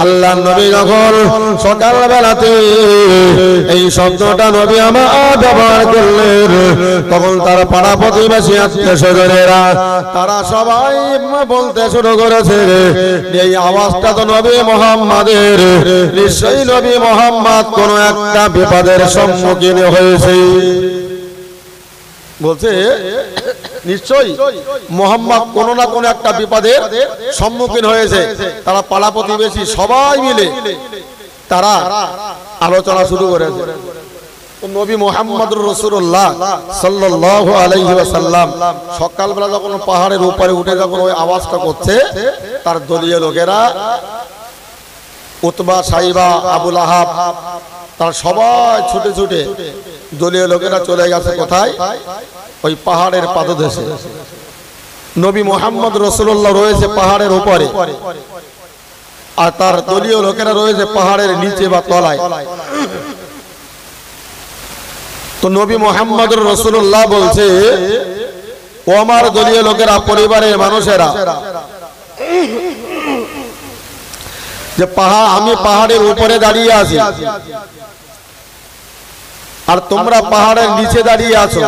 আল্লাহ নবী যখন সকাল বেলাতে এই শব্দটা নবী আমার ব্যবহার করলেন, তখন তার পাড়া প্রতিবেশী আত্মীয় স্বজনেরা তারা সবাই বলতে শুরু করেছে, এই আওয়াজটা তো নবী মুহাম্মাদের, নিশ্চয়ই নবী মুহাম্মদ কোন একটা বিপদের সম্মুখীন হয়েছে। বলছে নিশ্চয়ই মুহাম্মদ কোন না কোন একটা বিপদের সম্মুখীন হয়েছে। তারা পাড়া প্রতিবেশী সবাই মিলে তারা আলোচনা শুরু করেছে। নবী মুহাম্মদুর রাসূলুল্লাহ সাল্লাল্লাহু আলাইহি ওয়াসাল্লাম সকালবেলা যখন পাহাড়ের উপরে উঠে যখন ওই আওয়াজটা করছে, তার দলীয় লোকেরা উতবা, সাইবা, আবু লাহাব তারা সবাই ছুটে ছুটে দলীয় লোকেরা চলে গেছে কোথায়? ওই পাহাড়ের পাদদেশে। নবী মুহাম্মদ রাসূলুল্লাহ রয়েছে পাহাড়ের উপরে, আর তার দলীয় লোকেরা রয়েছে পাহাড়ের নিচে বা তলায়। তো নবী মুহাম্মদ রাসূলুল্লাহ বলছে, ও আমার দলীয় লোকেরা, পরিবারের মানুষেরা, যে আমি পাহাড়ের উপরে দাঁড়িয়ে আছি আর তোমরা পাহাড়ের নিচে দাঁড়িয়ে আছো।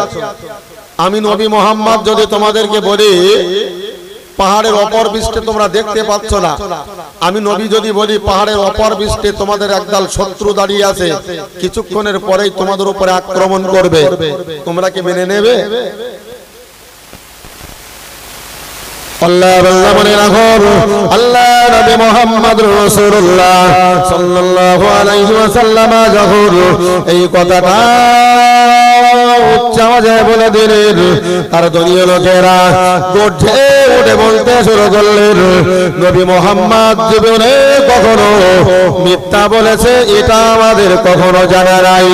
আমি নবী মুহাম্মদ যদি তোমাদেরকে বলি পাহাড়ের অপর পৃষ্ঠে তোমরা দেখতে পাচ্ছ না, আমি নবী যদি বলি পাহাড়ের অপর পৃষ্ঠে তোমাদের একদল শত্রু দাঁড়িয়ে আছে, কিছুক্ষণের পরেই তোমাদের উপরে আক্রমণ করবে, তোমরা কি মেনে নেবে? আল্লাহ মনে রাখো, আল্লাহ নবী মুহাম্মদ রাসূলুল্লাহ সাল্লাল্লাহু আলাইহি ওয়াসাল্লাম যখন এই কথাটা উচ্চ আওয়াজে বলে দিলেন, তার দলীয় লোকেরা উঠে উঠে বলতে শুরু করলেন, নবী মুহাম্মদ জীবনে কখনো মিথ্যা বলেছে এটা আমাদের কখনো জানা নাই।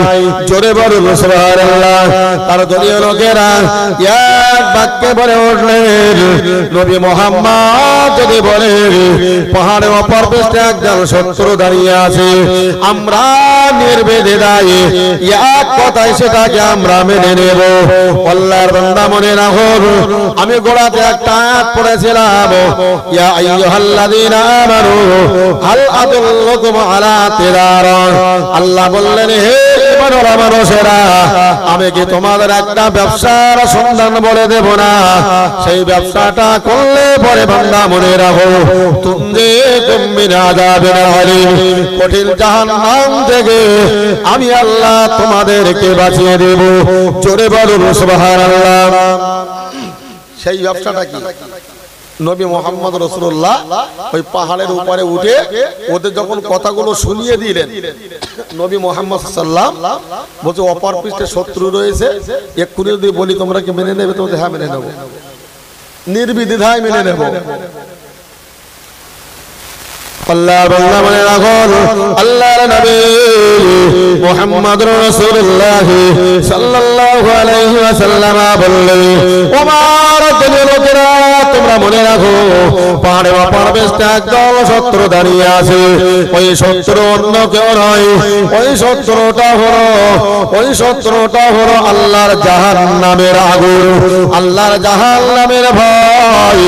জোরে বলুন সুবহানাল্লাহ। তার দলীয় লোকেরা এক বাক্যে বলে উঠলেন, নবী মুহাম্মদ যদি বলে পাহাড়ের অপর পৃষ্ঠে একজন শত্রু দাঁড়িয়ে আছে, আমরা নির্বেদায় এক কথায় সেটাকে আমরা মেনে নেব। আল্লাহর বান্দা মনে রাখো, আমি গোড়াতে একটা আয়াত পড়েছিলাম, ইয়া আইয়ুহাল্লাযীনা আমানু হাল আদুল্লুকুম আলা তিজারাহ। আল্লাহ বললেন, হে ঈমানওয়ালা মানুষেরা, আমি কি তোমাদের একটা ব্যবসার সন্ধান বলে দেব না? সেই ব্যবসাটা করলে পরে বান্দা মনে রাখো, তুনজিকুম মিন আযাবিন আলীম, কঠিন জাহান্নাম থেকে আমি আল্লাহ তোমাদেরকে বাঁচিয়ে দেব। জোরে বলুন সুবহানাল্লাহ। সেই ব্যবসাটা কি? নবী মুহাম্মদ রাসূলুল্লাহ ওই পাহাড়ের উপরে উঠে ওদের যখন কথাগুলো শুনিয়ে দিলেন, নবী মুহাম্মদ সাল্লাল্লাহু আলাইহি ওয়াসাল্লাম বলছে অপর পৃষ্ঠে শত্রু রয়েছে, এক্ষুনি যদি বলি তোমরা কি মেনে নেবে? তোমরা হ্যাঁ মেনে নেব, নির্বিদ্বিধায় মেনে নেব। আল্লাহর বান্দা মনে রাখো, আল্লাহর নবী মুহাম্মদুর রাসূলুল্লাহ সাল্লাল্লাহু আলাইহি ওয়াসাল্লাম বললেন, ওমর দলীয় লোকেরা, তোমরা মনে রাখো পাহাড়ের অপর পৃষ্ঠে একদল শত্রু দাঁড়িয়ে আছে। ওই শত্রু অন্য কেউ নয়, ওই শত্রুটা হলো আল্লাহর জাহান্নামের আগুন, আল্লাহর জাহান্নামের ভয়।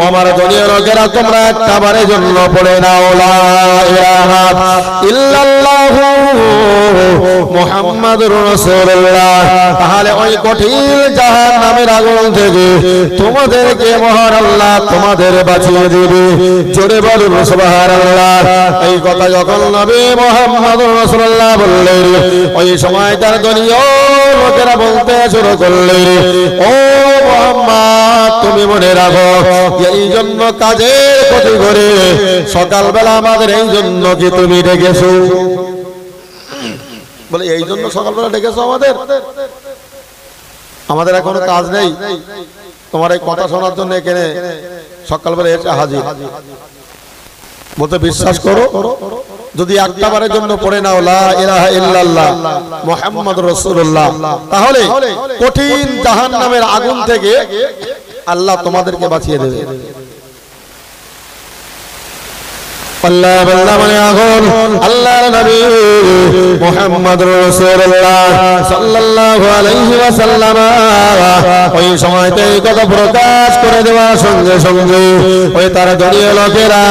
ওমর দলীয় লোকেরা, তোমরা একবারের জন্য পড়ে নাও লা ইলাহা ইল্লাল্লাহু মুহাম্মাদুর রাসূলুল্লাহ, তাহলে ওই কঠিন জাহান্নামের আগুন থেকে তোমাদেরকে মহান আল্লাহ তোমাদের বাঁচিয়ে দেবে। জোরে বলুন সুবহানাল্লাহ। এই কথা যখন নবী মুহাম্মদুর রাসূলুল্লাহ বললেন, ওই সময় তার দলীয় লোকেরা বলতে শুরু করলেন, ও মুহাম্মদ, তুমি মনে রাখো এই জন্য কাজের ক্ষতি করে সকালবেলা আমাদের এই জন্য কি তুমি ডেকেছো? বলে এই জন্য সকালবেলা ডেকেছো আমাদের এখনো কাজ নেই, তোমার এই কথা শোনার জন্য এখানে সকালবেলা এসে হাজির। বলতে বিশ্বাস করো, যদি একবারের জন্য পড়ে নাও লা ইলাহা ইল্লাল্লাহ মুহাম্মাদুর রাসূলুল্লাহ, তাহলে কঠিন জাহান্নামের আগুন থেকে আল্লাহ তোমাদেরকে বাঁচিয়ে দেবে। আল্লাহ বান্দা মনে রাখুন আল্লাহর নবী মুহাম্মদুর রাসূলুল্লাহ সাল্লাল্লাহু আলাইহি ওয়াসাল্লাম ওই সময়তে এই কথা প্রকাশ করে দেওয়ার সঙ্গে সঙ্গে ওই তার দলীয় লোকেরা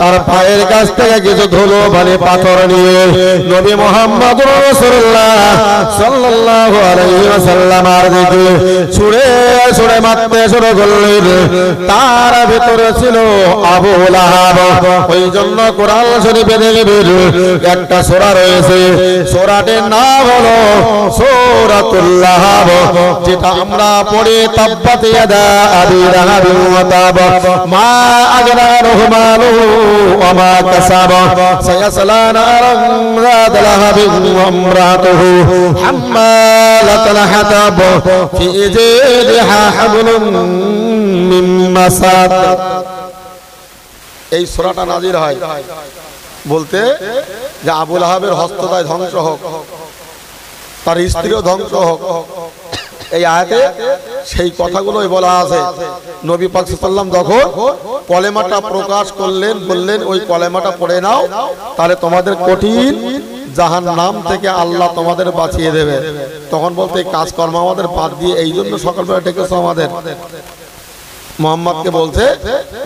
তার পায়ের কাছ থেকে কিছু ধুলো বালি পাথর নিয়ে নবী মুহাম্মদুর রাসূলুল্লাহ সাল্লাল্লাহু আলাইহি ওয়াসাল্লামের দিকে ছুঁড়ে ছুঁড়ে মারতে শুরু করলেন। তার ভিতরে ছিল আবু লাহাব। ওই জন্য কোরআন শরীফে দেখবেন একটা সূরা রয়েছে, সূরাটির নাম হলো সূরাতুল লাহাব, যেটা আমরা পড়ি তাব্বাত ইয়াদা আবি লাহাবিন ওয়া তাব মা আগনা রহমানুহু ওয়া মা কাসাব সায়াসলা নারান যাত লাহাবিন ওয়া ইমরাতুহু হাম্মালাতাল হাতাব ফি জিদিহা হাবলুম মিন মাসাদ। এই সূরাটা নাজিল হয় বলতে যে আবু লাহাবের হস্তদ্বয় ধ্বংস হোক, তার স্ত্রীও ধ্বংস হোক। এই আয়াতে সেই কথাগুলোই বলা আছে। নবী পাক সাল্লাল্লাহু আলাইহি ওয়াসাল্লাম যখন কলেমাটা প্রকাশ করলেন, বললেন ওই কলেমাটা পড়ে নাও, তাহলে তোমাদের কঠিন জাহান্নাম থেকে আল্লাহ তোমাদের বাঁচিয়ে দেবে। তখন বলতে এই কাজকর্ম আমাদের বাদ দিয়ে এই জন্য সকালবেলা ডেকেছো আমাদের। মুহাম্মদকে বলছে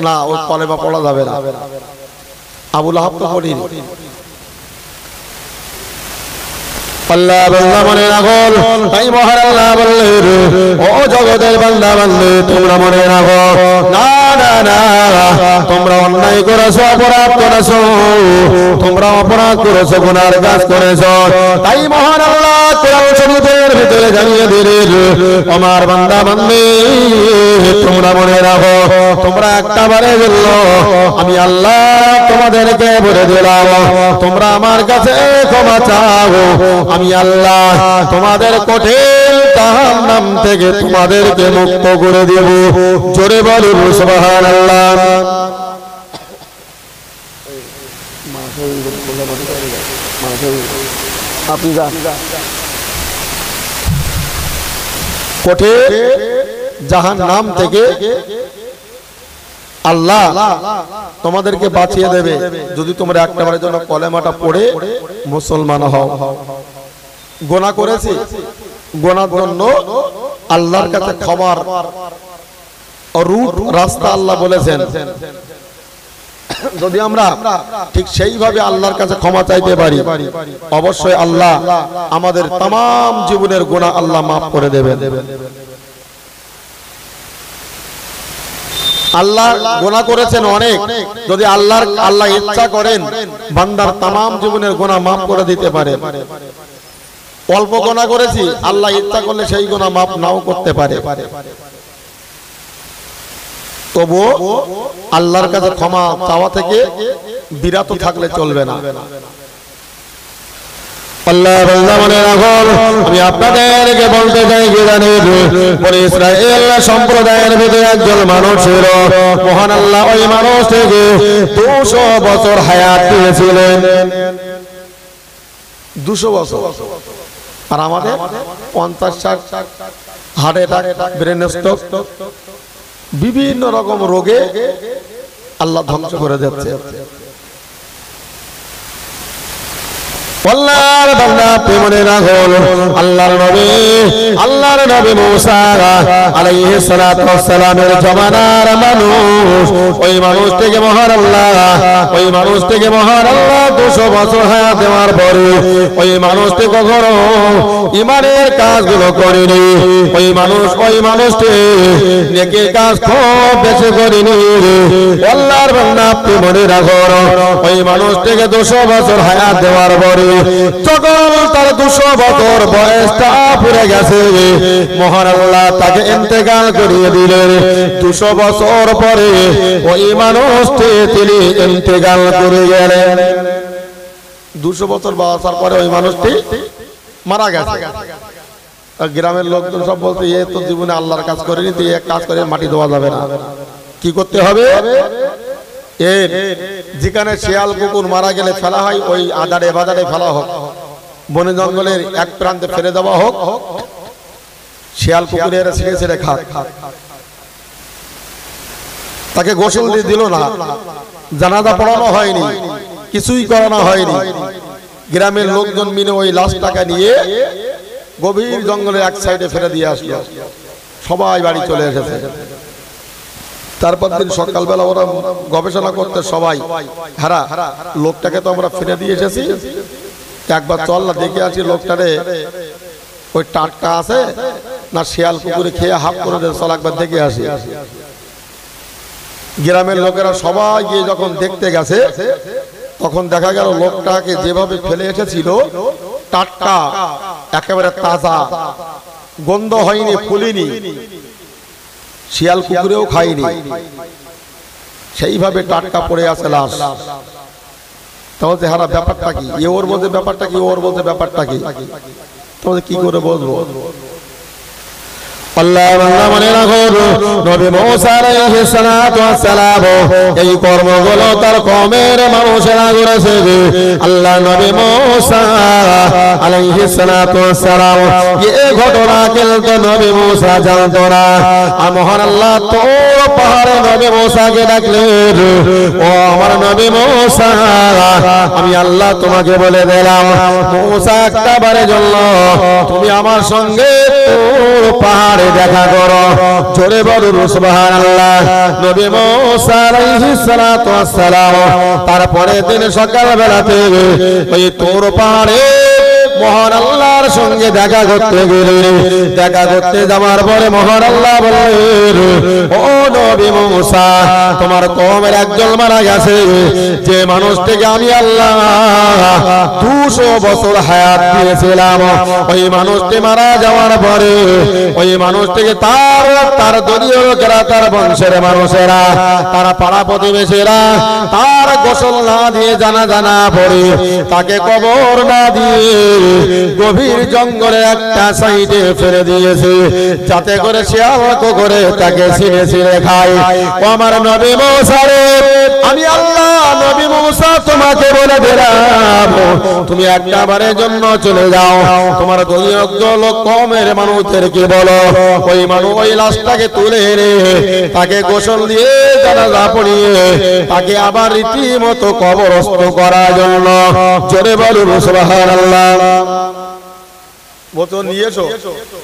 না, ওই কলেমা পড়া যাবে না। আবু লাহাব তো পড়িনি। আল্লাহ বান্দা মনে রাখুন, তাই মহান আল্লাহ বললেন ও জগতের বান্দা বান্দী তোমরা মনে রাখো, না না না তোমরা অন্যায় করেছো, অপরাধ করেছো, তোমরা অপরাধ করেছো, গুনার কাজ করেছো। তাই মহান আল্লাহ কোরআন শরীফের ভিতরে জানিয়ে দিলেন আমার বান্দা বান্দী তোমরা মনে রাখো, তোমরা একটা বারে বললো আমি আল্লাহ তোমাদেরকে বলে দিলাম, তোমরা আমার কাছে ক্ষমা চাও, আমি আল্লাহ তোমাদের কঠিন জাহান্নাম থেকে তোমাদেরকে মুক্ত করে দেব। জোরে বলুন সুবহানাল্লাহ। কঠিন জাহান্নাম থেকে আল্লাহ তোমাদেরকে বাঁচিয়ে দেবে যদি তোমরা একটাবারের জন্য কলেমাটা পড়ে মুসলমান হও। গুনাহ করেছি, গুনার জন্য আল্লাহর কাছে ক্ষমার রুট রাস্তা আল্লাহ বলেছেন। যদি আমরা ঠিক সেইভাবে আল্লাহর কাছে ক্ষমা চাইতে পারি, অবশ্যই আল্লাহ আমাদের तमाम জীবনের গুনাহ আল্লাহ মাফ করে দেবেন। আল্লাহ গুনাহ করেছেন অনেক, যদি আল্লাহ ইচ্ছা করেন বান্দার तमाम জীবনের গুনাহ মাফ করে দিতে পারে। অল্প গুনাহ করেছি, আল্লাহ ইচ্ছা করলে সেই গুনাহ মাফ নাও করতে পারে। তবু আল্লাহর কাছে ক্ষমা চাওয়া থেকে বিরত থাকলে চলবে না। আল্লাহ বান্দা মনে রাখুন, আমি আপনাদেরকে বলতে চাই কি জানেন, বনি ইসরাইল সম্প্রদায়ের ভিতরে একজন মানুষ ছিল। মহান আল্লাহ ওই মানুষ থেকে 200 বছর হায়াত দিয়েছিলেন। 200 বছর। আর আমাদের 50-60 হার্ট অ্যাটাক, ব্রেন স্ট্রোক, বিভিন্ন রকম রোগে আল্লাহ ধ্বংস করে দিচ্ছে। আল্লাহর বান্দা আপনি মনে রাখুন, আল্লাহর নবী মুসা আলাইহিস সালাতু ওয়াস সালামের জামানার মানুষ, ওই মানুষ থেকে মহান আল্লাহ 200 বছর হায়াত দেওয়ার পরে ওই মানুষটি কখনো ঈমানের কাজগুলো করেনি। ওই মানুষটি নেকির কাজ খুব বেশি করেনি। আল্লাহর বান্দা আপনি মনে রাখুন, ওই মানুষটিকে 200 বছর হায়াত দেওয়ার পরে যখন তার 200 বছর বয়সটা পুরে গেছে, মহান আল্লাহ তাকে ইন্তেকাল করিয়ে দিলেন। 200 বছর পরে ওই মানুষটি তিনি ইন্তেকাল করে গেলেন। 200 বছর বাঁচার পরে ওই মানুষটি মারা গেছে। গ্রামের লোকজন সব বলতে এ তো জীবনে আল্লাহর কাজ করেনি, তো এক কাজ করে মাটি দেওয়া যাবে না। কি করতে হবে? যেখানে শিয়াল কুকুর মারা গেলে ফেলা হয়, ওই আদারে বাজারে ফেলা হোক, বনে জঙ্গলের এক প্রান্তে ফেলে দেওয়া হোক, শিয়াল কুকুরের ছিঁড়ে ছিঁড়ে খাক। তাকে গোসল দিয়ে দিল না, জানাজা পড়ানো হয়নি, কিছুই করানো হয়নি। গ্রামের লোকজন মিলে ওই লাশটাকে নিয়ে গভীর জঙ্গলের এক সাইডে ফেলে দিয়ে আসলো। সবাই বাড়ি চলে এসেছে। তারপর দিন সকালবেলা ওরা গবেষণা করতে সবাই, হারা লোকটাকে তো আমরা ফিরে দিয়ে এসেছি, একবার চল না দেখে আসি লোকটারে ওই টাটকা আছে না শিয়াল কুকুরে খেয়ে হাফ করে দেয়, চল একবার দেখে আসি। গ্রামের লোকেরা সবাই গিয়ে যখন দেখতে গেছে তখন দেখা গেল লোকটাকে যেভাবে ফেলে এসেছিল টাটকা, একেবারে তাজা, গন্ধ হয়নি, ফুলিনি, শিয়াল কুকুরেও খায়নি, সেইভাবে টাটকা পড়ে আছে লাশ। তাহলে হারা ব্যাপারটা কি? এ ওর বলতে ব্যাপারটা কি, ওর বলতে ব্যাপারটা কি? তাহলে কি করে বলবো? আল্লাহ মনে রাখো, নবী মুসা আলাইহিস সালাতু ওয়াস সালাম এই কর্মগুলো তার কওমের মানুষেরা করেছে। আল্লাহ নবী মুসা আলাইহিস সালাতু ওয়াস সালাম এই ঘটনা কিন্তু নবী মুসা জানতো না। আর মহান আল্লাহ তো পাহাড়ে নবী মুসাকে ডাকলেন, ও আমার নবী মুসা, আমি আল্লাহ তোমাকে বলে দিলাম, মুসা একটা বারের জন্য তুমি আমার সঙ্গে পাহাড়ে দেখা করো। জোরে বলুন সুবহানাল্লাহ। নবী মুসা আলাইহিস সালাতু ওয়াস সালাম তারপরে দিন সকালবেলাতে ওই তুর পাহাড়ে মহান আল্লাহর সঙ্গে দেখা করতে গেলেন। দেখা করতে যাওয়ার পরে মহান আল্লাহ বললেন, ও নবী মুসা, তোমার কওমের একজন মারা গেছে, যে মানুষটিকে আমি আল্লাহ 200 বছর হায়াত দিয়েছিলাম। ওই মানুষটি মারা যাওয়ার পরে ওই মানুষটিকে তার দলীয় লোকেরা, তার বংশের মানুষেরা, তারা পাড়া প্রতিবেশীরা তার গোসল না দিয়ে, জানাজা না পড়ে, তাকে কবর না দিয়ে গভীর জঙ্গলে একটা সাইডে ফেলে দিয়েছে, যাতে করে শিয়াল কুকুরে তাকে ছিঁড়ে ছিঁড়ে খায়। ও আমার নবী মুসা রে, আমি আল্লাহ নবী মুসা তোমাকে বলে দিলাম, তুমি একটা বারের জন্য চলে যাও, তোমার দলীয় লোক কওমের মানুষদেরকে বলো ওই লাশটাকে তুলে এনে তাকে গোসল দিয়ে, জানাজা পড়িয়ে তাকে আবার রীতিমতো কবরস্থ করার জন্য। জোরে বলুন সুবহানাল্লাহ। বলতো নিয়ে এসো,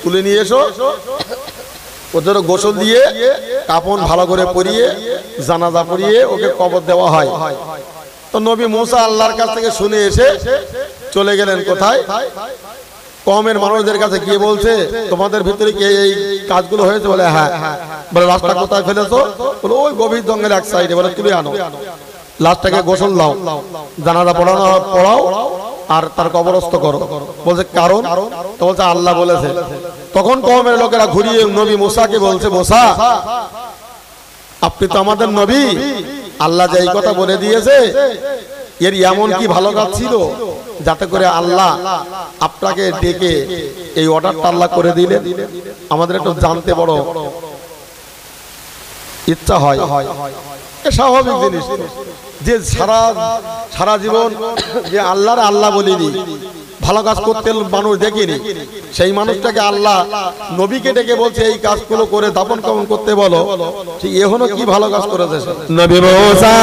তুলে নিয়ে এসো, ওদের গোসল দিয়ে কাপড় ভালো করে পরিয়ে, জানাজা পড়িয়ে ওকে কবর দেওয়া হয়। তো নবী মুসা আল্লাহর কাছ থেকে শুনে এসে চলে গেলেন কোথায়? কওমের মানুষদের কাছে গিয়ে বলছে, তোমাদের ভিতরে কি এই কাজগুলো হয়েছে? বলে হ্যাঁ। বলে লাশটা কোথায় ফেলেছো? বলে ওই গভীর জঙ্গলের এক সাইডে। বলে তুলে আনো, লাশটাকে গোসল দাও, জানাজা পড়াও আর তার কবরস্থ করো। বলছে কারণ? তো বলছে আল্লাহ বলেছে। তখন কওমের লোকেরা ঘুরিয়ে নবী মুসাকে বলছে, মুসা, আপনি তো আমাদের নবী, আল্লাহ যে এই কথা বলে দিয়েছে, এর এমন কি ভালো কাজ ছিল যাতে করে আল্লাহ আপনাকে ডেকে এই অর্ডারটা আল্লাহ করে দিলেন? আমাদের একটু জানতে বড় ইচ্ছা হয়। স্বাভাবিক জিনিস যে সারা জীবন যে আল্লাহর আল্লাহ বলিনি, ভালো কাজ করতে মানুষ দেখিনি, সেই মানুষটাকে আল্লাহ নবীকে ডেকে বলছে এই কাজগুলো করে দাফন কাফন করতে বলো, ঠিক এখনো কি ভালো কাজ করেছে? নবী মুসা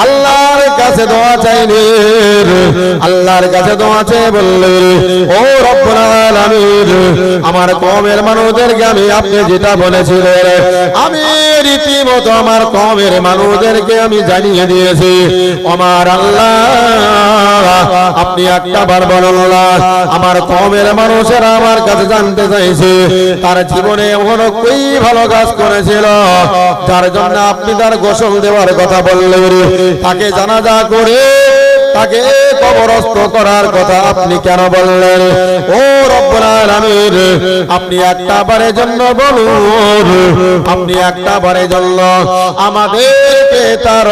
আল্লাহর কাছে দোয়া চাইলেন, আল্লাহর কাছে দোয়া চেয়ে বললেন, ও রব্বুল আলামিন, আমার কওমের মানুষদেরকে আমি আপনি যেটা বলেছিলেন আমি রীতিমতো আমার কওমের মানুষদেরকে আমি জানিয়ে দিয়েছি। আমার আল্লাহ, আপনি একটা বার বলুন, আমার কওমের মানুষেরা আমার কাছে জানতে চাইছে তার জীবনে এমন কই ভালো কাজ করেছিল যার জন্য আপনি তার গোসল দেওয়ার কথা বললেন, তাকে জানাজা করে তাকে কবরস্থ করার কথা আপনি কেন বললেন? ও রব্বুল আলামিন, আপনি একটা বারের জন্য বলুন, আপনি একটা বারের জন্য আমাদেরকে তার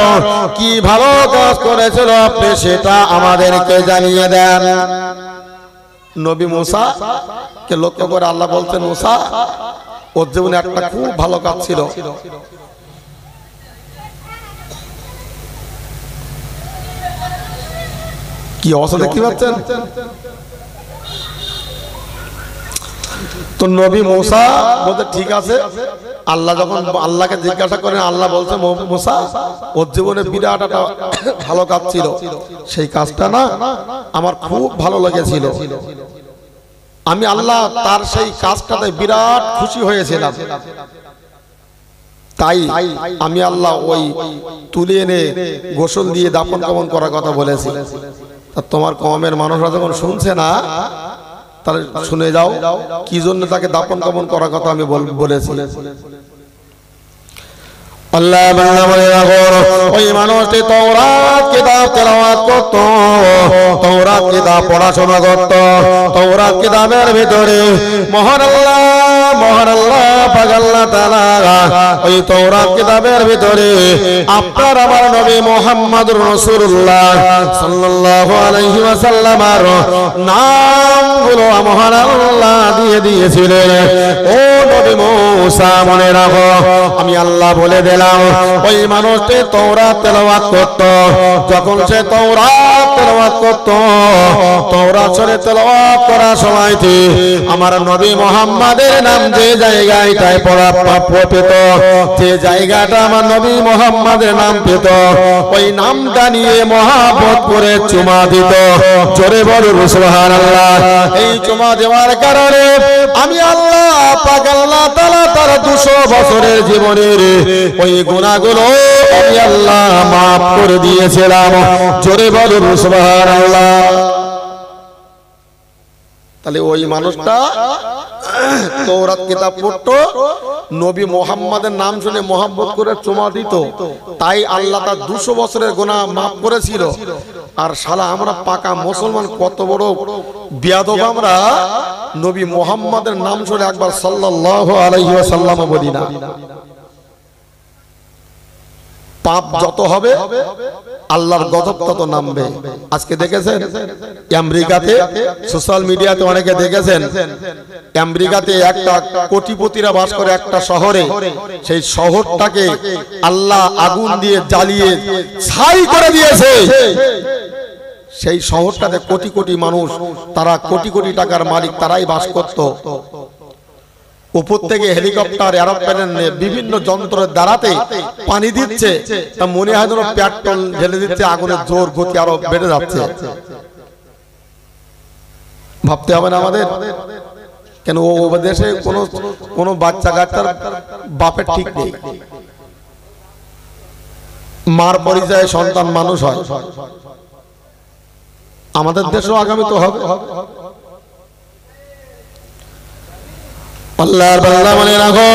কি ভালো কাজ করেছিল আপনি সেটা আমাদেরকে জানিয়ে দেন। নবী মুসা কে লক্ষ্য করে আল্লাহ বলতেন, মুসা, ওর জীবনে একটা খুব ভালো কাজ ছিল। কি অবস্থা দেখতে পাচ্ছেন? তো নবী মুসা বলতে ঠিক আছে, আল্লাহ যখন আল্লাহকে জিজ্ঞাসা করেন, আল্লাহ বলছে মুসা ওর জীবনে বিরাট একটা ভালো কাজ ছিল, সেই কাজটা না আমার খুব ভালো লেগেছিল, আমি আল্লাহ তার সেই কাজটাতে বিরাট খুশি হয়েছিলাম, তাই আমি আল্লাহ ওই তুলে এনে গোসল দিয়ে দাফন কাফন করার কথা বলেছি। তোমার কওমের মানুষরা যখন শুনছে না, তাহলে শুনে যাও কি জন্য তাকে দাফন কাফন করার কথা আমি বলেছি। আল্লাহ বান্দা বলে রাখো, ওই মানুষটি তাওরাত কিতাব তেলাওয়াত করত, তাওরাত কিতাব পড়াশোনা করত, তাওরাত কিতাবের ভিতরে মহান আল্লাহ পাক আল্লাহ তাআলা ওই তাওরাত কিতাবের ভিতরে আপনার আমার নবী মুহাম্মদুর রাসূলুল্লাহ সাল্লাল্লাহু আলাইহি ওয়াসাল্লামের নামগুলো মহান আল্লাহ দিয়ে দিয়েছিলেন। ও নবী মুসা মনে রাখো, আমি আল্লাহ বলে দিলাম ওই মানুষটি তাওরাত তেলাওয়াত করত, যখন সে তাওরাত তেলাওয়াত করত, তাওরাত শরীফ তেলাওয়াত করার সময় আমার নবী মুহাম্মাদের নাম যে জায়গাটায় পড়া পেত, যে জায়গাটা আমার নবী মুহাম্মাদের নাম পেত, ওই নামটা নিয়ে মহব্বত করে চুমা দিত। জোরে বলুন সুবহানাল্লাহ। এই চুমা দেওয়ার কারণে আমি আল্লাহ পাক আল্লাহ তাআলা তার 200 বছরের জীবনের ওই গুনাহগুলো আমি আল্লাহ maaf করে দিয়েছিলাম। জোরে বলুন সুবহানাল্লাহ। তাহলে ওই মানুষটা তাওরাত কিতাব পড়তো, নবী মুহাম্মাদের নাম শুনে মহব্বত করে চুমা দিত, তাই আল্লাহ তার 200 বছরের গুনাহ maaf করেছিল। আর শালা আমরা পাকা মুসলমান কত বড় বিয়াদব, আমরা নবী মুহাম্মাদের নাম শুনে একবার সাল্লাল্লাহু আলাইহি ওয়াসাল্লাম বলি না। পাপ যত হবে আল্লাহর গজব তত নামবে। আজকে দেখেছেন আমেরিকাতে, সোশ্যাল মিডিয়াতে অনেকে দেখেছেন, আমেরিকাতে একটা কোটিপতিরা বাস করে একটা শহরে, সেই শহরটাকে আল্লাহ আগুন দিয়ে জ্বালিয়ে ছাই করে দিয়েছে। সেই শহরটাতে কোটি কোটি মানুষ, তারা কোটি কোটি টাকার মালিক, তারাই বাস করত। উপর থেকে হেলিকপ্টার, এরোপ্লেন, বিভিন্ন যন্ত্রের দ্বারাতে পানি দিচ্ছে, তা মনে হয় যেন পেট্রোল ঢেলে দিচ্ছে, আগুনের জোর গতি আরো বেড়ে যাচ্ছে। ভাবতে হবে না আমাদের, কেন ও দেশে কোনো বাচ্চা কাচ্চার বাপের ঠিক নেই, মার পরিচয়ে সন্তান মানুষ হয়। আমাদের দেশও আগামী তো হবে। আল্লাহর বান্দা মনে রাখো,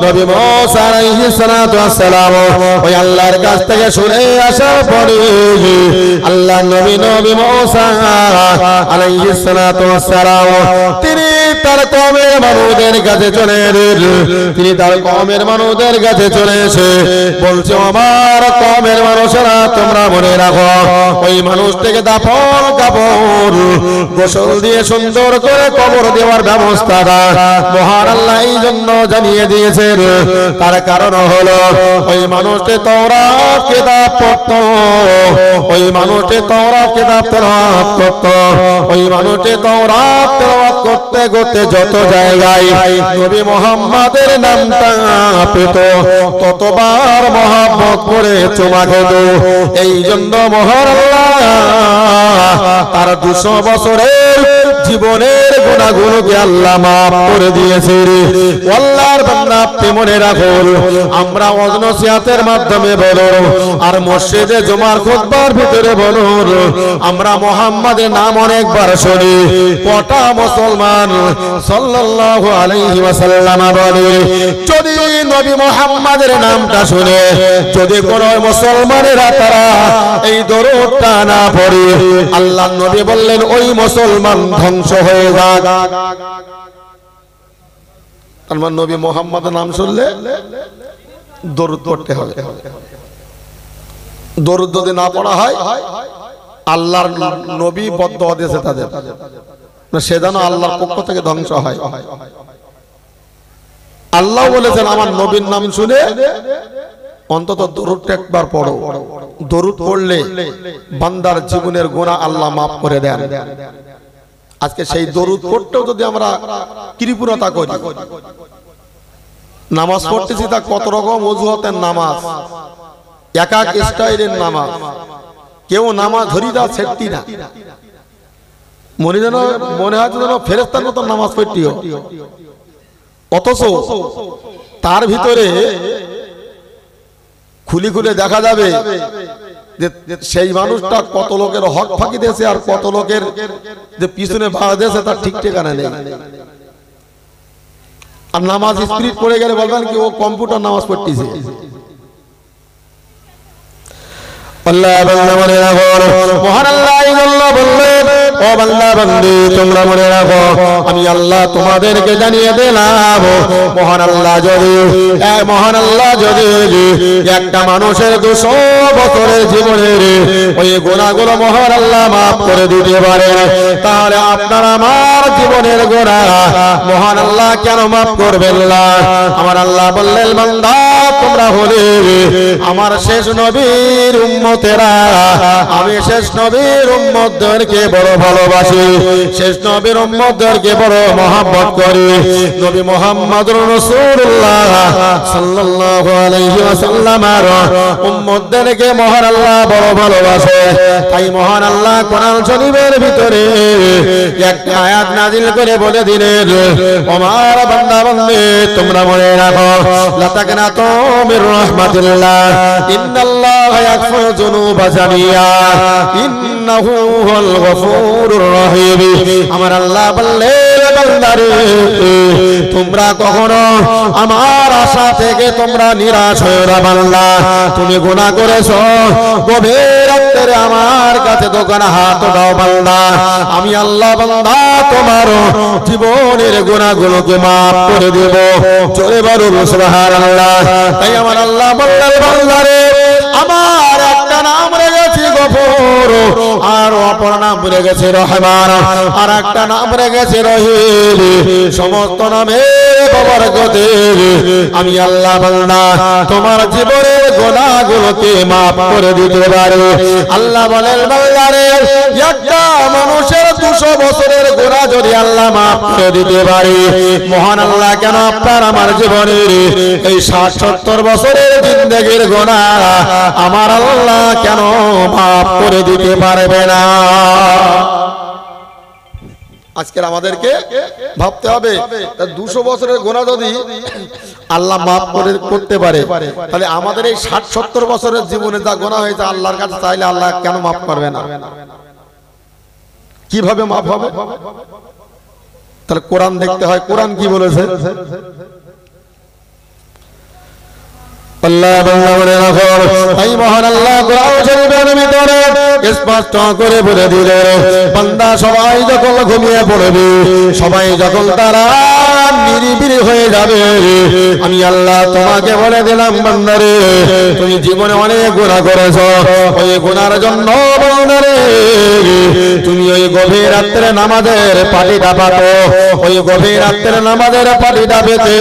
নবী মুসা আলাইহিস সালাতু ওয়াস সালাম ওই আল্লাহর কাছ থেকে শুনে আসার পরে আল্লাহ নবী মুসা আলাইহিস সালাতু ওয়াস সালাম তিনি তার কওমের মানুষদের কাছে চলে এলেন। তিনি তার কওমের মানুষদের কাছে চলে এসে বলছে, আমার কওমের মানুষেরা তোমরা মনে রাখো, ওই মানুষটাকে দাফন কাফন গোসল দিয়ে সুন্দর করে কবর দেওয়ার ব্যবস্থাটা মহান আল্লাহ এই জন্য জানিয়ে দিয়েছেন। তার কারণ হলো ওই মানুষটি তাওরাত কিতাব পড়তো, ওই মানুষটি তাওরাত কিতাব তেলাওয়াত করতো, ওই মানুষটি তাওরাত তেলাওয়াত করতে করতে যত জায়গায় নবী মুহাম্মাদের নামটা পেত, ততবার মহব্বত করে চুমা খেত। এই জন্য মহান আল্লাহ তার 200 বছরের জীবনের গুনাহগুলোকে আল্লাহ maaf করে দিয়েছে। আল্লাহর বান্দা আপনি মনে রাখুন, আমরা ওয়াজ নসিহতের মাধ্যমে বলুন আর মসজিদে জুমার খুতবার ভিতরে বলুন, আমরা মুহাম্মাদের নাম অনেকবার শুনি। কটা মুসলমান সাল্লাল্লাহু আলাইহি ওয়াসাল্লাম বলে, যদি নবী মুহাম্মাদের নামটা শুনে যদি কোনো মুসলমানেরা তারা এই দরুদটা না পড়ে, আল্লাহর নবী বললেন ওই মুসলমান ধ্বংস হয়ে যাক। আমার নবী মুহাম্মাদের নাম শুনলে দরুদ পড়তে হবে। দরুদ যদি না পড়া হয়, আল্লাহর নবী বদদুয়া দিয়েছে তাদের, সে যেন আল্লাহর পক্ষ থেকে ধ্বংস হয়। আল্লাহ বলেছেন আমার নবীর নাম শুনে অন্তত দরুদটা একবার পড়ো। দরুদ পড়লে বান্দার জীবনের গুনাহ আল্লাহ maaf করে দেন। আজকে সেই দরুদ পড়তেও যদি আমরা কৃপণতা করি, নামাজ পড়তেছি তা কত রকম অজুহাতের নামাজ, এক এক স্টাইলের নামাজ, কেউ নামাজ ধরি দা সেটটি না, মনে হয় যেন ফেরেশতার মতো নামাজ পড়তিও, অথচ তার ভিতরে খুলে খুলে দেখা যাবে যে সেই মানুষটা কত লোকের হক ফাঁকি দিয়েছে আর কত লোকের যে পিছনে ভাড়া দিয়েছে তার ঠিক ঠিকানা নেই। আর নামাজ স্পিরিট পড়ে গেলে বলবেন কি ও কম্পিউটার নামাজ পড়তেছে। আল্লাহ বান্দা মনে রাখো, মহান আল্লাহ আল্লাহ বললেন ও বান্দা বান্দি তোমরা মনে রাখো আমি আল্লাহ তোমাদেরকে জানিয়ে দিলাম মহান আল্লাহ যদি একটা মানুষের 200 বছরের জীবনের ওই গুনাহগুলো মহান আল্লাহ maaf করে দিতে পারে, তাহলে আপনার আমার জীবনের গুনাহ মহান আল্লাহ কেন maaf করবেন না? আমার আল্লাহ বললেন বান্দা তোমরা হলে আমার শেষ নবীর উম্মতেরা, আমি শেষ নবীর উম্মতদেরকে বড় ভালোবাসি, শেষ নবীর উম্মতদেরকে বড় মহব্বত করি। নবী মুহাম্মদুর রাসূলুল্লাহ সাল্লাল্লাহু আলাইহি ওয়াসাল্লামের উম্মতদেরকে মহান আল্লাহ বড় ভালোবাসে। তাই মহান আল্লাহ কোরআন শরীফের ভিতরে একটা আয়াত নাযিল করে বলে দিলেন আমার বান্দা বান্দী তোমরা মনে রাখো লা তাকনাতু মির রাহমাতিল্লাহ ইন্নাল্লাহা ইয়াগফিরু যুনুবা জামিআ ইন্নাহু হুয়াল গফুরুর রহিম। আমার আল্লাহ বললেন বান্দারে তোমরা কখনো আমার আশা থেকে তোমরা নিরাশ হয়ো না বান্দা, তুমি গুনাহ করেছো গভীর রাতে আমার কাছে দোকানে হাত দাও বান্দা, আমি আল্লাহ বান্দা তোমার জীবনের গুনাহগুলোকে maaf করে দেব। জোরে বলুন সুবহানাল্লাহ। তাই আমার আল্লাহ বললেন বান্দারে আমার একটা নাম রেখেছি গফুর, আর অপর নাম রেখেছি রহমান, আর একটা নাম রেখেছি রহিম। সমস্ত নামের বরকতে আমি আল্লাহ বান্দা তোমার জীবনের গুনাহগুলোকে maaf করে দিতে পারি। আল্লাহ বলেন বান্দারে একটা মানুষের 200 বছরের গুনাহ যদি আল্লাহ maaf করে দিতে পারি, মহান আল্লাহ কেন আপনার আমার জীবনের এই 60-70 বছরের জিন্দেগির গুনাহ আমার আল্লাহ কেন maaf করে দিতে পারবে না? আজকের আমাদেরকে ভাবতে হবে 200 বছরের গুনাহ যদি আল্লাহ maaf করতে পারে, তাহলে আমাদের এই 60-70 বছরের জীবনে যা গুনাহ হয়েছে আল্লাহর কাছে চাইলে আল্লাহ কেন maaf করবে না? কিভাবে maaf হবে? তাহলে কোরআন দেখতে হয়, কোরআন কি বলেছে? আল্লাহ বলে রাখো তাই মহান আল্লাহ কোরআন শরীফের ভিতরে স্পষ্ট করে বলে দিলেন বান্দা সবাই যখন ঘুমিয়ে পড়বে, সবাই যখন তারা নিরিবিলি হয়ে যাবে, আমি আল্লাহ তোমাকে বলে দিলাম বান্দারে তুমি জীবনে অনেক গুনাহ করেছো, ওই গুনার জন্য বান্দারে তুমি ওই গভীর রাত্রে নামাজের পাটিটা পাতো, ওই গভীর রাত্রে নামাজের পাটিটা পেতে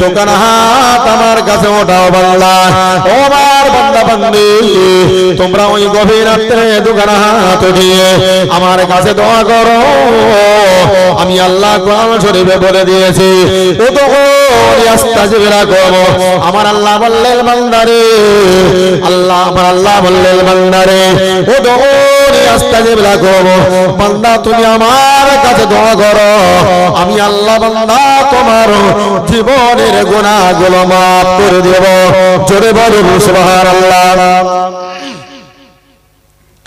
দোকান হাত আমার কাছে ওঠা বান্দা ও আমার বান্দা বান্দি তোমরা ওই গভীর রাত্রে দোকান হাত উঠিয়ে আমার কাছে দোয়া করো। আমি আল্লাহ কোরআন শরীফে বলে দিয়েছি আমার আল্লাহ বললেন বান্দারে, আমার আল্লাহ বললেন বান্দারে ও আস্তাজিব লাকুম বান্দা তুমি আমার কাছে দোয়া করো, আমি আল্লাহ বান্দা তোমার জীবনের গুনাহগুলো maaf করে দেব। জোরে বলুন সুবহানাল্লাহ।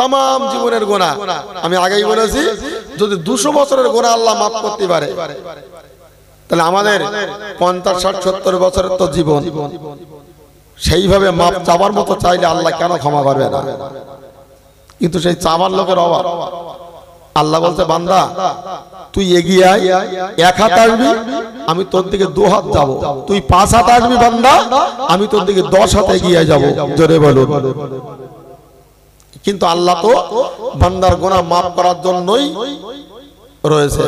तमाम জীবনের গুনাহ আমি আগেই বলেছি যদি 200 বছরের গুনাহ আল্লাহ maaf করতে পারে, তাহলে আমাদের 50, 60, 70 বছরের তো জীবন সেইভাবে maaf চাওয়ার মতো চাইলে আল্লাহ কেন ক্ষমা করবে না? কিন্তু সেই চাওয়ার লোকের অভাব। আল্লাহ বলছে বান্দা তুই এগিয়ে আয়, 1 হাত আসবি আমি তোর দিকে 2 হাত যাব, তুই 5 হাত আসবি বান্দা আমি তোর দিকে 10 হাত এগিয়ে যাব। জোরে বলুন। কিন্তু আল্লাহ তো বান্দার গুনাহ maaf করার জন্যই রয়েছে,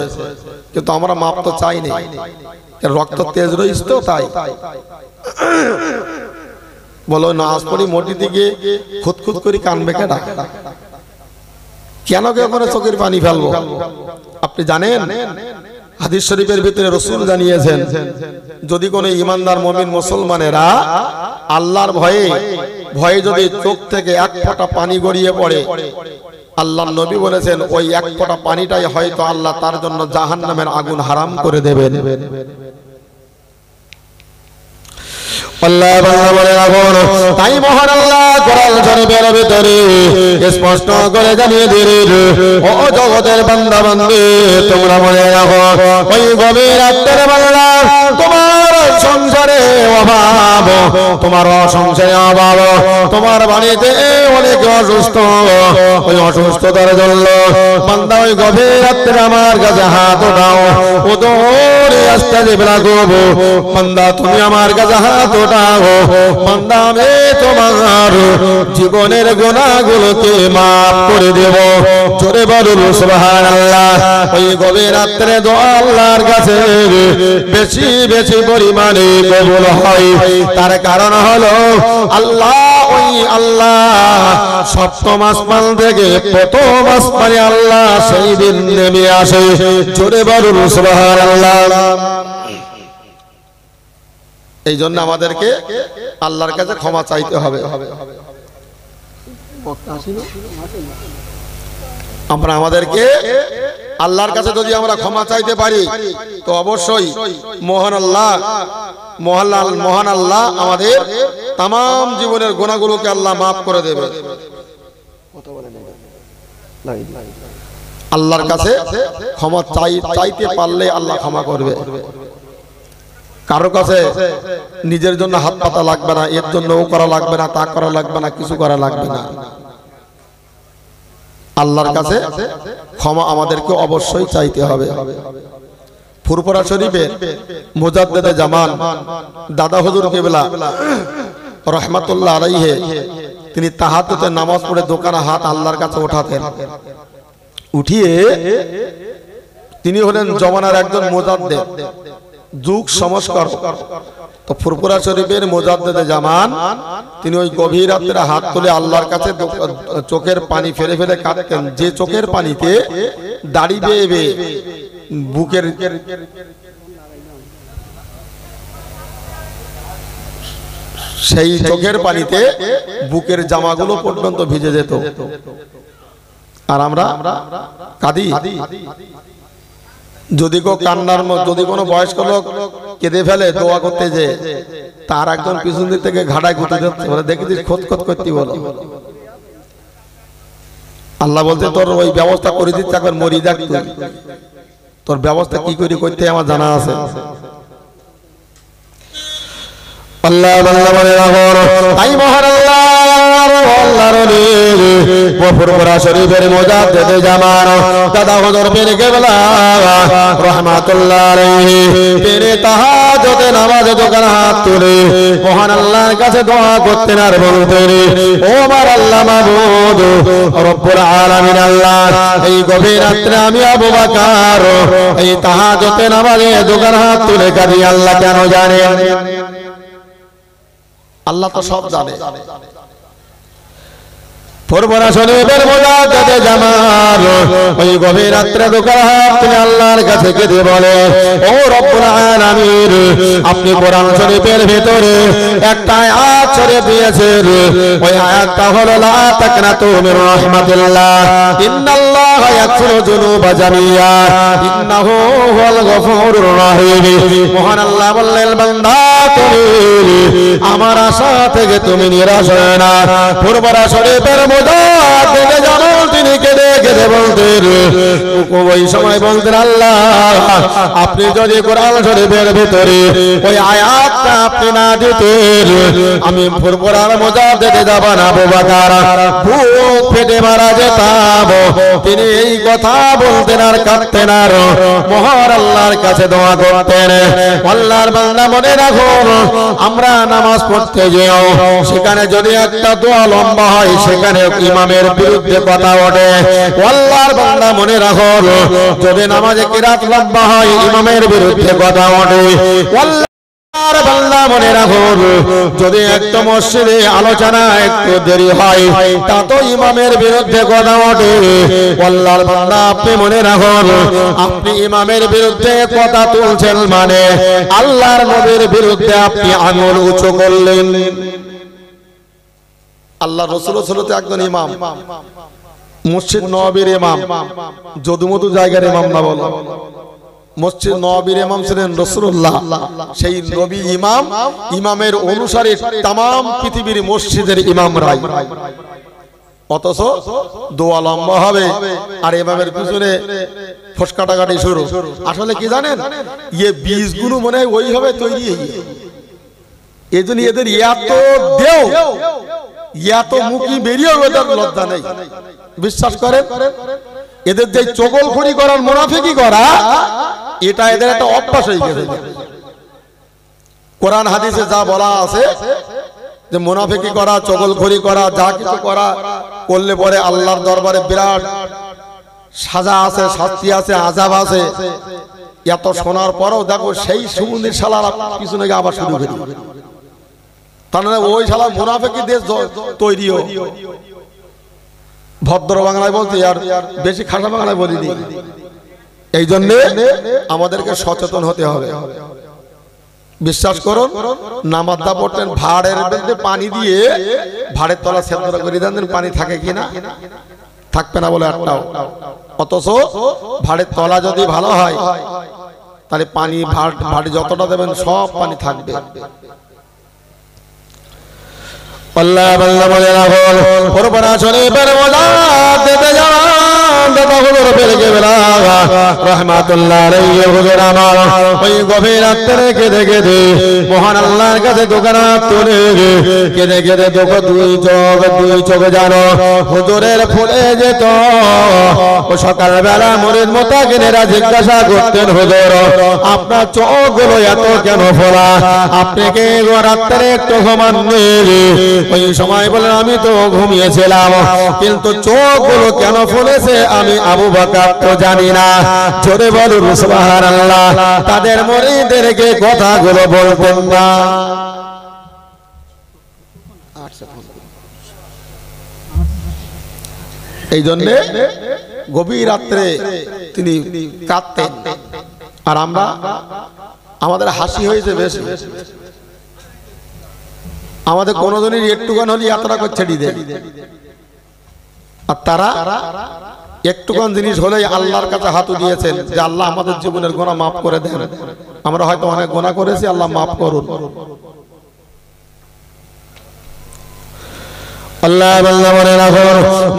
কিন্তু আমরা maaf তো চাই না, রক্ত তেজ রয়েছে তো তাই বলো নামাজ পড়ি মোটি দিকে খুঁতখুত করে কানবে কেডা? কেন কে ওখানে চোখের পানি ফেলবো? আপনি জানেন হাদিস শরীফের ভিতরে রাসূল জানিয়েছেন যদি কোনো ঈমানদার মুমিন মুসলমানেরা আল্লাহর ভয়ে যদি চোখ থেকে এক ফোঁটা পানি গড়িয়ে পড়ে আল্লাহর নবী বলেছেন ওই এক ফোঁটা পানিটাই হয়তো আল্লাহ তার জন্য জাহান্নামের আগুন হারাম করে দেবেন। আল্লাহ বলে রাখুন তাই মহান আল্লাহ কোরআন শরীফের ভিতরে স্পষ্ট করে জানিয়ে দিলেন ও জগতের বান্দা বান্দী তোমরা মনে রাখো ওই গভীর রাতের বেলা তোমার সংসারে অভাব, তোমার সংসারে অভাব, তোমার বাড়িতে অনেক অসুস্থ, ওই অসুস্থতার জন্য বান্দা ওই গভীর রাত্রে আমার কাছে হাত ওঠাও, ও দৌড়ে আসতে যাবে লাগো বান্দা তুমি আমার কাছে হাত ওঠাও, বান্দা আমি তোমার জীবনের গুনাহগুলোকে মাফ করে দেব। জোরে বলুন সুবহানাল্লাহ। ওই গভীর রাত্রে দোয়া আল্লাহর কাছে বেশি বেশি পরিমাণে কবুল হয়, তার কারণ হলো আল্লাহ সপ্তম আসমান থেকে প্রথম আসমানে আল্লাহ সেই দিন নেমে আসে। জোরে বলুন সুবহানাল্লাহ। এই জন্য আমাদেরকে আল্লাহর কাছে ক্ষমা চাইতে হবে। আমরা আমাদেরকে আল্লাহর কাছে যদি আমরা ক্ষমা চাইতে পারি তো অবশ্যই মহান আল্লাহ আমাদের তাম জীবনের গুনাহগুলোকে আল্লাহ মাফ করে দেবে। আল্লাহর কাছে ক্ষমা চাইতে পারলে আল্লাহ ক্ষমা করবে। কারো কাছে নিজের জন্য হাত পাতা লাগবে না, এর জন্য ও করা লাগবে না, তা করা লাগবে না, কিছু করা লাগবে না। আল্লাহর কাছে ক্ষমা আমাদেরকে অবশ্যই চাইতে হবে। ফুরফুরা শরীফের মুজাদ্দেদে জামান দাদা হুজুর কিবলা রাহমাতুল্লাহ আলাইহি তিনি তাহাজ্জুদের নামাজ পড়ে দোকানে হাত আল্লাহর কাছে ওঠাতেন, উঠিয়ে তিনি হলেন জমানার একজন মুজাদ্দেদ, যুগ সংস্কার। তো ফুরফুরা শরীফের মুজাদ্দেদে জামান তিনি ওই গভীর রাত্রে হাত তুলে আল্লাহর কাছে চোখের পানি ফেলে ফেলে কাঁদতেন, যে চোখের পানিতে দাড়ি বেয়ে বেয়ে বুকের সেই চোখের পানিতে বুকের জামাগুলো পর্যন্ত ভিজে যেত। আর আমরা কাঁদি। যদি যদি কোনো বয়স্ক লোক কেঁদে ফেলে দোয়া করতে যে তার একজন পিছন দিক থেকে ঘাড়ায় গুঁতে যাচ্ছে, বলে দেখেছিস খোঁজ করতে বলো। আল্লাহ বলতে তোর ওই ব্যবস্থা করে দিচ্ছে, এখন মরি যাক তুই, তোর ব্যবস্থা কি করে করতে আমার জানা আছে। আল্লাহ বলে তাই মহান আল্লাহর ফুরফুরা শরীফের মুজাদ্দেদে জামান দাদা হুজুর পীর কিবলা রাহমাতুল্লাহ আলাইহি তিনি তাহাজ্জুদে নামাজে দোকানে হাত তুলে মহান আল্লাহর কাছে দোয়া করতেন আর বলতেন ও আমার আল্লাহ মাবুদ রব্বুল আলামিন আল্লাহ এই গভীর রাত্রে আমি আবু বকর এই তাহাজ্জুদে নামাজে দোকানে হাত তুলে কাঁদি। আল্লাহ কেন জানেন? আল্লাহ তো সব জানে। ফুরফুরা শরীফের মুজাদ্দেদে জামান ওই গভীর রাত্রে দোকানে হাত তুলে আল্লাহর কাছে কেঁদে বলে ও রব্বুল আলামিন আপনি কোরআন শরীফের ভিতরে একটা আয়াত ছেড়ে দিয়েছেন, ওই আয়াতটা হলো লা তাকনাতু মির রাহমাতিল্লাহ ইন্নাল্লাহা ইয়াগফিরু যুনুবা জামিয়া ইন্নাহু হুয়াল গফুরুর রহিম। মহান আল্লাহ বললেন বান্দা তুমি আমার আশা থেকে তুমি নিরাশ হয় না। ফুরফুরা শরীফের মুজাদ্দেদে জামান তিনি কেঁদে কেঁদে বলতেন ওই সময় বলতেন আল্লাহ আপনি যদি কোরআন শরীফের ভিতরে ওই আয়াতটা আপনি না দিতেন আমি ফুরফুরার মুজাদ্দেদে জামান আবু বকর বুক ফেটে মারা যেতাম। তিনি এই কথা বলতেন আর কাঁদতেন আর মহান আল্লাহর কাছে দোয়া করতেন। আল্লাহর বান্দা মনে রাখো আমরা নামাজ পড়তে যাও, সেখানে যদি একটা দোয়া লম্বা হয় সেখানে ইমামের বিরুদ্ধে কথা ওঠে। আল্লাহর বান্দা মনে রাখো যদি নামাজে কিরাত লম্বা হয় ইমামের বিরুদ্ধে কথা ওঠে। আর বান্দা মনে রাখো, যদি একটা মসজিদে আলোচনা একটু দেরি হয় তা তো ইমামের বিরুদ্ধে কথা ওঠে। আল্লাহর বান্দা আপনি মনে রাখুন, আপনি ইমামের বিরুদ্ধে কথা তুলছেন মানে আল্লাহর নবীর বিরুদ্ধে আপনি আঙুল উঁচু করলেন। আল্লাহ রাসূল সাল্লাল্লাহু আলাইহি একজন ইমাম, মসজিদ নববীর ইমাম, যদুমধু জায়গার ইমাম না বলো, মসজিদ নববীর ইমাম ছিলেন রাসূলুল্লাহ। সেই নবী ইমাম, ইমামের অনুসারী तमाम পৃথিবীর মসজিদের ইমামরাই। অথচ দোয়া লম্বা হবে আর ইমামের পিছনে ফসকাটাকাটি শুরু। আসলে কি জানেন, এই বীজগুলো মনে হয় ওইভাবে তৈরি, এইজন্য এদের এত দেও, এত মুখী বেরিয়েও এদের লজ্জা নেই। বিশ্বাস করেন, এদের যে চগলখড়ি করার, মুনাফিকি করা, এটা এদের একটা অভ্যাস হয়ে গেছে। কোরআন হাদিসে যা বলা আছে যে মুনাফিকি করা, চগলখড়ি করা, যা কিছু করা করলে পরে আল্লাহর দরবারে বিরাট সাজা আছে, শাস্তি আছে, আযাব আছে, এত শোনার পরেও দেখো সেই সুমন্দির শালারা পিছনে আবার শুরু করে। তার মানে ওই শালা মুনাফিকি দেশ তৈরিও। ভদ্র বাংলায় বলতে আর বেশি খাসা বাংলায় বলিনি। এই জন্য আমাদেরকে সচেতন হতে হবে। বিশ্বাস করুন, নামাজটা পড়তেন ভাড়ের মধ্যে পানি দিয়ে, ভাড়ের তলা সেদ্ধ করে দেন, পানি থাকে কিনা? থাকবে না বলে একটাও। অথচ ভাড়ের তলা যদি ভালো হয় তাহলে পানি ভাড়ে যতটা দেবেন সব পানি থাকবে। আল্লাহ বান্দা বলে রাখো, পরপরা শরীফের মোজাদ দিতে যান দাদা হুজুর বেলকে বেলা রাহমাতুল্লাহ আলাইহি হুজুর আমার ওই গভীর রাতে কেঁদে কেঁদে মহান আল্লাহর কাছে দোকানাত তুলে কেঁদে কেঁদে দুই চোখ জানো হুজুরের ফুলে যেত। ও সকালবেলা মুরিদ মুতাকিনেরা জিজ্ঞাসা করতেন, হুজুর আপনার চোখগুলো এত কেন ফোলা? আপনাকে রাত্রে একটু ঘুমাননি? ওই সময় বলেন, আমি তো ঘুমিয়েছিলাম, কিন্তু চোখগুলো কেন ফুলেছে আমি আবু বকর তো জানি না। জোরে বলুন সুবহানাল্লাহ। তাদের মুরিদদেরকে কথাগুলো বলতেন না। এই জন্য গভীর রাত্রে তিনি কাঁদতেন। আর আমরা, আমাদের হাসি হয়েছে বেশি, আমাদের কোনদিনই একটুখান হলে যাত্রা করে ছেড়ে দেয়। আর তারা একটুখান জিনিস হলেই আল্লাহর কাছে হাত দিয়েছেন যে আল্লাহ আমাদের জীবনের গুনাহ মাফ করে দেন। আমরা হয়তো অনেক গুনাহ করেছি, আল্লাহ মাফ করুন। আল্লাহ বান্দা মনে রাখো,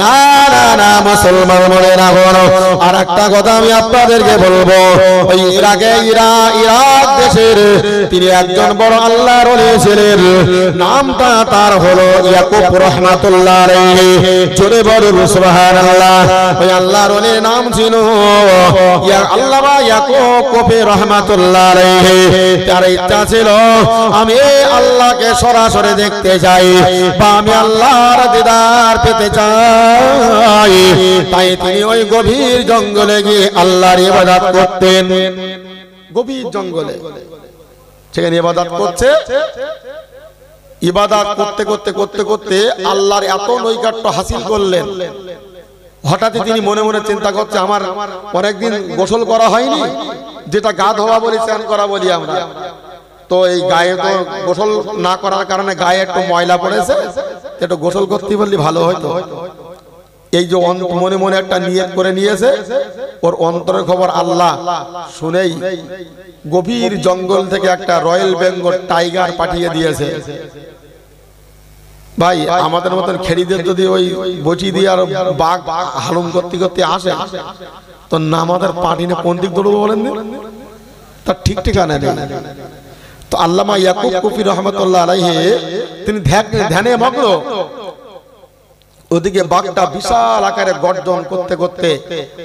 না না না মুসলমান মনে রাখো। আর একটা কথা আমি আপনাদেরকে বলবো, ওই ইরাক দেশের তিনি একজন বড় আল্লাহর ওলি ছিলেন। নামটা তার হলো ইয়াকুব রাহমাতুল্লাহ আলাইহি। জোরে বলুন সুবহানাল্লাহ। ওই আল্লাহর ওলির নাম ছিল আল্লামা ইয়াকুব কফি রাহমাতুল্লাহ আলাইহি। তার ইচ্ছা ছিল আমি আল্লাহকে সরাসরি দেখতে চাই, বা আমি আল্লাহ দিদার পেতে চাই। তাই তিনি ওই গভীর জঙ্গলে গিয়ে আল্লাহর ইবাদত করতেন। গভীর জঙ্গলে সেখানে ইবাদত করছে। ইবাদত করতে করতে করতে করতে আল্লাহর এত নৈকট্য হাসিল করলেন, হঠাৎ তিনি মনে মনে চিন্তা করছে, আমার অনেকদিন গোসল করা হয়নি, যেটা গা ধোয়া বলি, স্নান করা বলি আমরা। তো এই গায়ে তো গোসল না করার কারণে গায়ে একটু ময়লা পড়েছে, একটু গোসল করতে বললে ভালো হয়তো। এই যে মনে মনে একটা নিয়ত করে নিয়েছে, ওর অন্তরের খবর আল্লাহ শুনেই গভীর জঙ্গল থেকে একটা রয়্যাল বেঙ্গল টাইগার পাঠিয়ে দিয়েছে। ভাই আমাদের মতন খেড়িদের যদি ওই বচি দিয়ে আর বাঘ হালুম করতে করতে আসে, তো না আমাদের পাঠিয়ে কোন দিক দৌড়বো বলেন, তার ঠিক ঠিকানা নেই। তো আল্লামা ইয়াকুব কফি রাহমাতুল্লাহ আলাইহি তিনি ধ্যানে মগ্ন। ওদিকে বাঘটা বিশাল আকারে গর্জন করতে করতে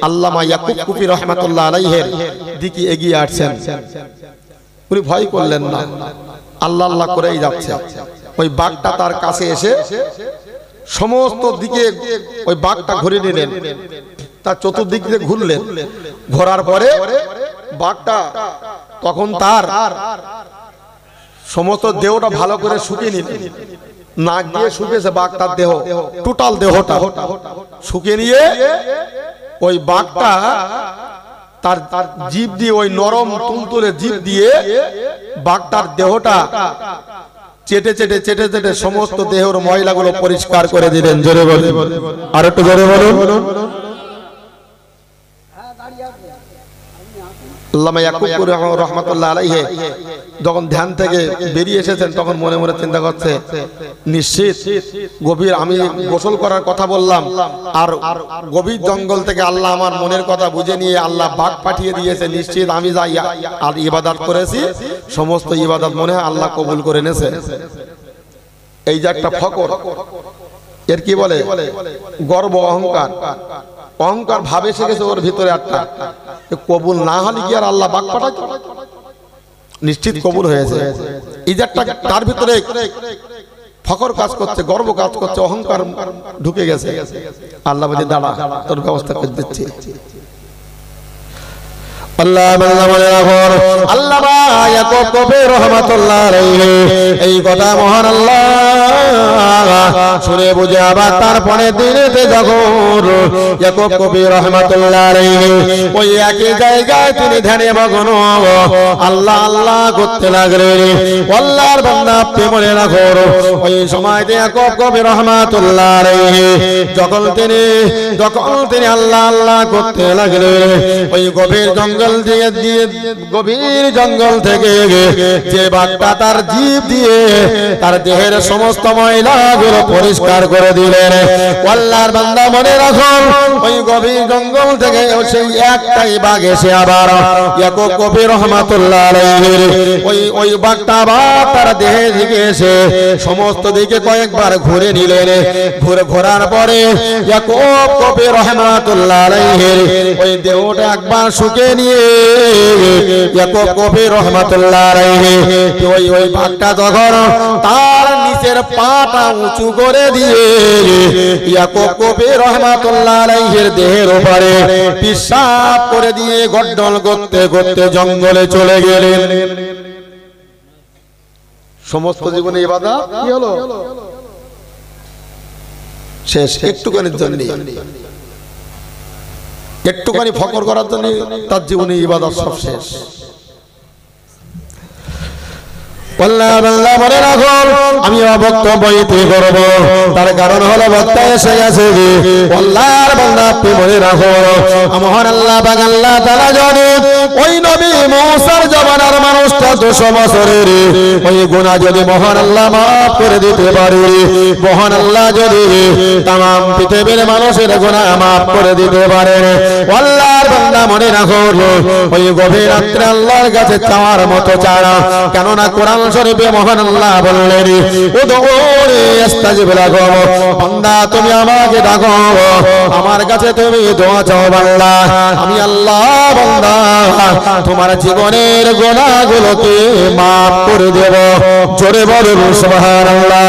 আল্লামা ইয়াকুব কফি রাহমাতুল্লাহ আলাইহির দিকে এগিয়ে আসছেন। উনি ভয় করলেন না, আল্লাহ আল্লাহ করেই যাচ্ছে। ওই বাঘটা তার কাছে এসে সমস্ত দিকে ওই বাঘটা ঘুরে নিলেন, তার চতুর্দিক দিয়ে ঘুরলেন। ঘোরার পরে বাঘটা তখন তার সমস্ত দেহটা ভালো করে শুকিয়ে নিলেন, নাক দিয়ে শুকিয়েছে বাঘটার দেহ, টোটাল দেহটা শুকিয়ে নিয়ে ওই বাঘটা তার জিভ দিয়ে, ওই নরম তুলতুলে জিভ দিয়ে বাঘটার দেহটা চেটে চেটে চেটে চেটে সমস্ত দেহের ময়লাগুলো পরিষ্কার করে দিলেন। জোরে বলুন, আর একটু জোরে বলুন। আল্লামা ইয়াকুব রহমাতুল্লাহ আলাইহি যখন ধ্যান থেকে বেরিয়ে এসেছেন তখন মনে মনে চিন্তা করছে, নিশ্চিত গভীর, আমি গোসল করার কথা বললাম আর গভীর জঙ্গল থেকে আল্লাহ আমার মনের কথা বুঝে নিয়ে আল্লাহ বাঘ পাঠিয়ে দিয়েছে, নিশ্চিত আমি যা ইবাদত করেছি সমস্ত ইবাদত মনে হয় আল্লাহ কবুল করে নেছে। এই যে একটা ফকর, এর কি বলে গর্ব, অহংকার, অহংকার ভাবে এসে গেছে ওর ভিতরে। একটা কবুল না হলে কি আর আল্লাহ বাঘ পাঠাতো? নিশ্চিত কবুল হয়েছে। এই যে একটা তার ভিতরে ফখর কাজ করছে, গর্ব কাজ করছে, অহংকার ঢুকে গেছে। আল্লাহ বলে দাঁড়া, তোর ব্যবস্থা করে দিচ্ছি। এই কথা মহান আল্লাহ শুনে বুঝে আবার তারপরে দিনেতে যখন ইয়াকুব কবি রাহমাতুল্লাহ আলাইহি ওই একই জায়গায় তিনি ধ্যানে মগ্ন আল্লাহ আল্লাহ করতে লাগলেন। আল্লাহর বান্দা আপনি মনে রাখো, ওই সময়তে ইয়াকুব কবি রাহমাতুল্লাহ আলাইহি যখন তিনি আল্লাহ আল্লাহ করতে লাগলেন, ওই গভীর জঙ্গল গভীর জঙ্গল থেকে যে বাঘটা তার জিভ দিয়ে তার দেহের সমস্ত ময়লাগুলো পরিষ্কার করে দিলেন। আল্লাহর বান্দা মনে রাখুন, ওই গভীর জঙ্গল থেকে সেই একটাই বাঘ এসে আবার ইয়াকুব কবি রাহমাতুল্লাহ আলাইহি ওই বাঘটা আবার তার দেহে দিকে এসে সমস্ত দিকে কয়েকবার ঘুরে নিলেন। ঘোরার পরে ইয়াকুব কবি রাহমাতুল্লাহ আলাইহি ওই দেহটা একবার শুকিয়ে নিয়ে ইয়াকুব কবি রাহমাতুল্লাহ আলাইহি ওই বাঘটা যখন তার নিচের পাটা উঁচু করে দিয়ে ইয়াকুব কবি রাহমাতুল্লাহ আলাইহির দেহের উপরে পিশাব করে দিয়ে গর্দন করতে করতে জঙ্গলে চলে গেলেন। সমস্ত জীবনে ইবাদত কি হলো? শেষ। একটুখানির জন্য, একটুখানি ফকর করার জন্য তার জীবনে ইবাদত সব শেষ। মনে রাখুন, আমি বক্তব্য করব, তার কারণ হলো বক্তা এসে গেছে। আল্লাহর বান্দা আপনি মনে রাখো, মহান আল্লাহ পাক আল্লাহ তাআলা জানে ওই নবী মুসার জামানার মানুষটা 200 বছরের ওই গুনাহ যদি মহান আল্লাহ মাফ করে দিতে পারে, মহান আল্লাহ যদি तमाम পৃথিবীর মানুষের গুনাহ মাফ করে দিতে পারে, আল্লাহর বান্দা মনে রাখো, ওই গভীর রাত্রে আল্লাহর কাছে চাওয়ার মতো চাওয়া। কেননা কোরআন শরীফে মহান আল্লাহ বললেন, উদউনি আস্তাজিব লাকুম, বান্দা তুমি আমাকে ডাকো, আমার কাছে তুমি দোয়া চাও বান্দা, আমি আল্লাহ বান্দা তোমার জীবনের গুনাহগুলোকে মাফ করে দেব। জোরে বলুন সুবহানাল্লাহ।